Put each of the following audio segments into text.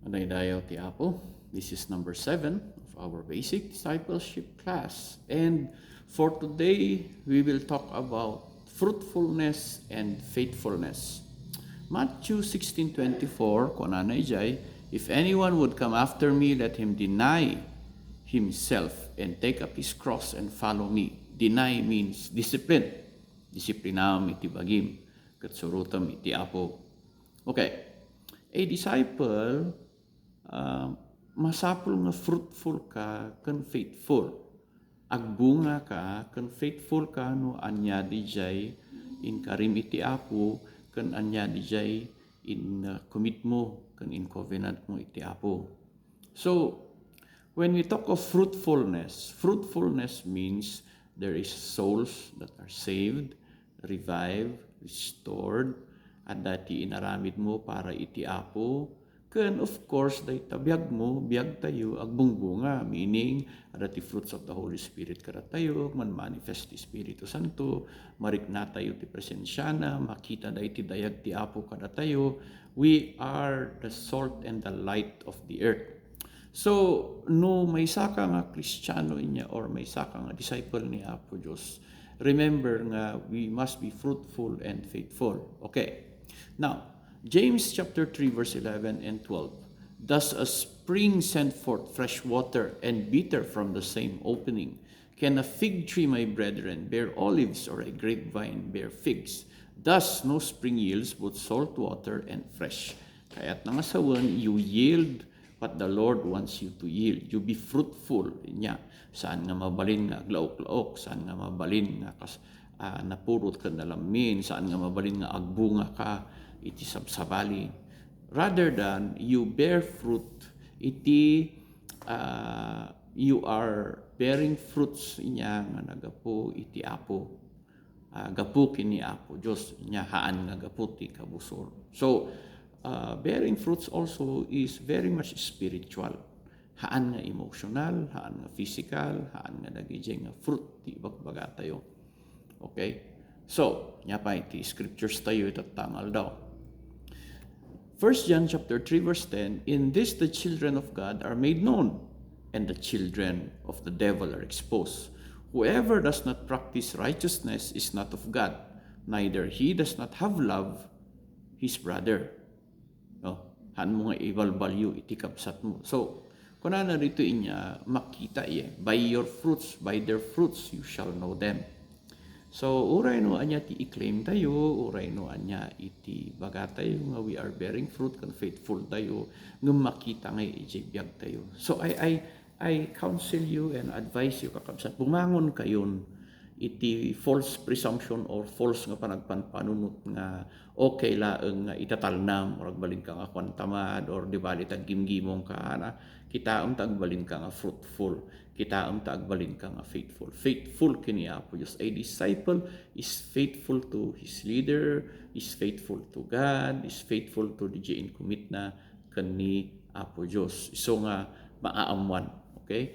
Anaydayaw ti Apo. This is number 7 of our basic discipleship class. And for today, we will talk about fruitfulness and faithfulness. Matthew 16:24, kunanay jay, if anyone would come after me, let him deny himself and take up his cross and follow me. Deny means discipline. Disiplinam iti bagim. Katsurutam iti Apo. Okay. A disciple, masapul nga fruitful ka kan faithful. Agbunga ka kan faithful ka no anya dijay in karim iti Apo kan anya dijay in commit mo kan in covenant mo iti Apo. So when we talk of fruitfulness means there is souls that are saved, revived, restored, at dati inaramid mo para iti Apo. Ken of course, day tabiyag mo, biyag tayo, agbungbunga, meaning, adati fruits of the Holy Spirit kada tayo, man manifest ti Espiritu Santo, marikna tayo ti presensya na, makita da iti dayag ti Apo kada tayo. We are the salt and the light of the earth. So, no may saka nga Kristiyano inya or may saka nga disciple ni Apo Diyos, remember nga we must be fruitful and faithful. Okay. Now, James chapter 3 verse 11 and 12. Does a spring send forth fresh water and bitter from the same opening? Can a fig tree, my brethren, bear olives, or a grapevine bear figs? Thus no spring yields both salt water and fresh. Kaya't nangasawan, you yield what the Lord wants you to yield. You be fruitful niya. Saan nga mabalin nga aglaok-laok, saan nga mabalin nga napurot ka nalamin, saan nga mabalin nga agbunga ka, iti sabsabali. Rather than you bear fruit, iti you are bearing fruits inya nga nagapo iti Apo. Gapu kini Apo Diyos, inya haan nga gapu ti kabusor. So, bearing fruits also is very much spiritual. Haan nga emotional, haan nga physical, haan nga nagijay nga fruit ti bagbaga tayo. Okay? So, nya pa iti scriptures tayo itatangal daw. 1 John chapter 3 verse 10, in this the children of God are made known, and the children of the devil are exposed. Whoever does not practice righteousness is not of God, neither he does not have love his brother. No? Han mo nga ibalbalyo iti kapsat mo. So, kuna na rito inya, makita by your fruits, by their fruits, you shall know them. So, uray no anya ti i-claim tayo, uray no anya iti baga tayo, nga we are bearing fruit, kan faithful tayo, nga makita nga ijibiyag tayo. So, I counsel you and advise you kakabsat, bumangon kayon iti false presumption or false nga panagpanpanunot nga okay laeng nga itatalnam or agbalin ka nga kwantamad or di bali tag gimgimong ka na kita tagbalin ka nga fruitful, kita tagbalin ka nga faithful. Faithful kini Apo Diyos. A disciple is faithful to his leader, is faithful to God, is faithful to the in commit na kani Apo Diyos. So nga maaamuan, okay?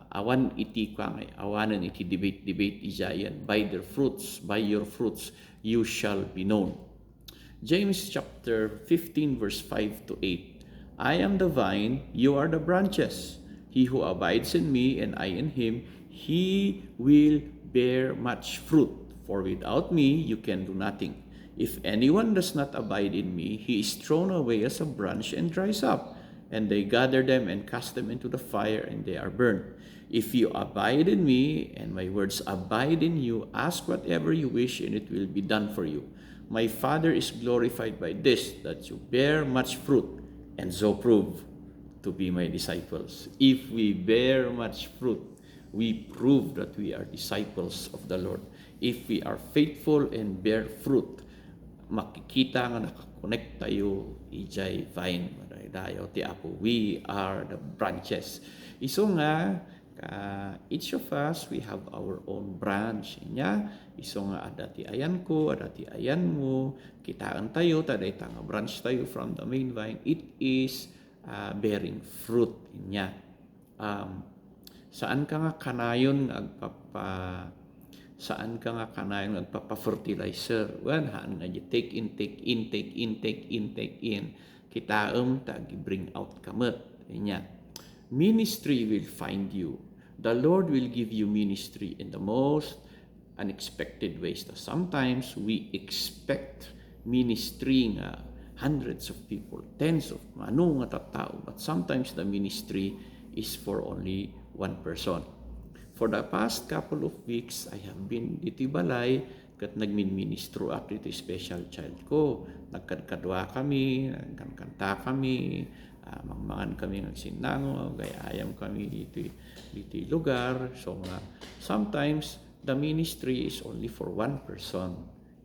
Awan iti kwangay, awanan iti debate ijayan. By their fruits, by your fruits, you shall be known. James chapter 15 verse 5 to 8. I am the vine, you are the branches. He who abides in me and I in him, he will bear much fruit. For without me, you can do nothing. If anyone does not abide in me, he is thrown away as a branch and dries up. And they gather them and cast them into the fire, and they are burned. If you abide in me, and my words abide in you, ask whatever you wish, and it will be done for you. My Father is glorified by this, that you bear much fruit, and so prove to be my disciples. If we bear much fruit, we prove that we are disciples of the Lord. If we are faithful and bear fruit, makikita nga nakakonect tayo ijay vine. Dayo ti Apo, we are the branches. Iso nga, each of us, we have our own branch. Inya, iso nga adati ayan ko, adati ayan mo, kitaan tayo, taday nga branch tayo from the main vine. It is bearing fruit. Inya. Saan ka nga kanayon saan ka nga kanayon nagpapa-fertilizer? Well, haan nga take in. kitaem ta bring out kamet. Nya. Ministry will find you. The Lord will give you ministry in the most unexpected ways. Sometimes we expect ministry nga hundreds of people, tens of ano nga tattao, but sometimes the ministry is for only one person. For the past couple of weeks, I have been dito balay kat nagmin-ministro at ito special child ko. Nagkadwa kami, nagkanta kami, mangmangan kami ng sinango, gayayam kami dito lugar. So sometimes the ministry is only for one person.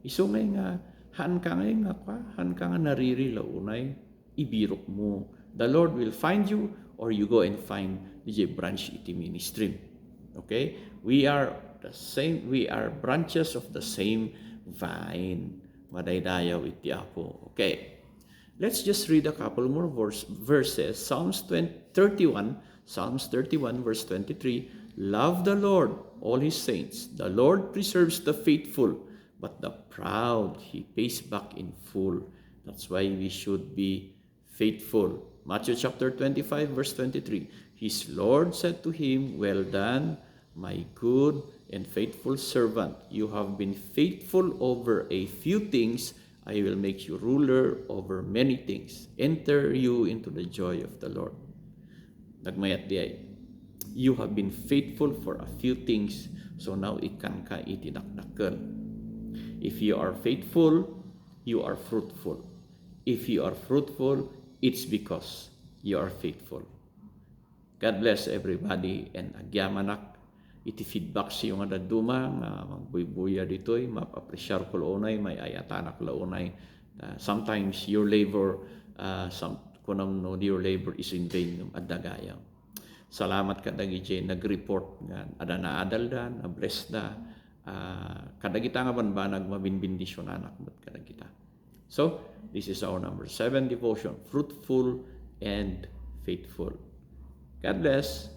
Iso nga han ka nga nariri launay, ibirok mo. The Lord will find you or you go and find DJ branch iti ministry. Okay? We are the same, we are branches of the same vine. Madaydayaw iti Apo. Okay. Let's just read a couple more verses. Psalms 31 verse 23. Love the Lord, all his saints. The Lord preserves the faithful, but the proud he pays back in full. That's why we should be faithful. Matthew chapter 25 verse 23. His Lord said to him, "Well done, my good and faithful servant. You have been faithful over a few things. I will make you ruler over many things. Enter you into the joy of the Lord." Nagmayat di ay. You have been faithful for a few things, so now ikan ka itinakdakkel. If you are faithful, you are fruitful. If you are fruitful, it's because you are faithful. God bless everybody, and agyamanak iti feedback siyo nga daduma nga magbuy-buya ditoy, mapapresyar ko launay, may ayatanak launay. Sometimes your labor, kunam no your labor is in vain at dagayam. Salamat kadagi jay nag-report nga ada na adal da, na bless da. Kadagita nga banbanag mabinbindisyon anak mat kadagita. So, this is our number 7 devotion, fruitful and faithful. God bless.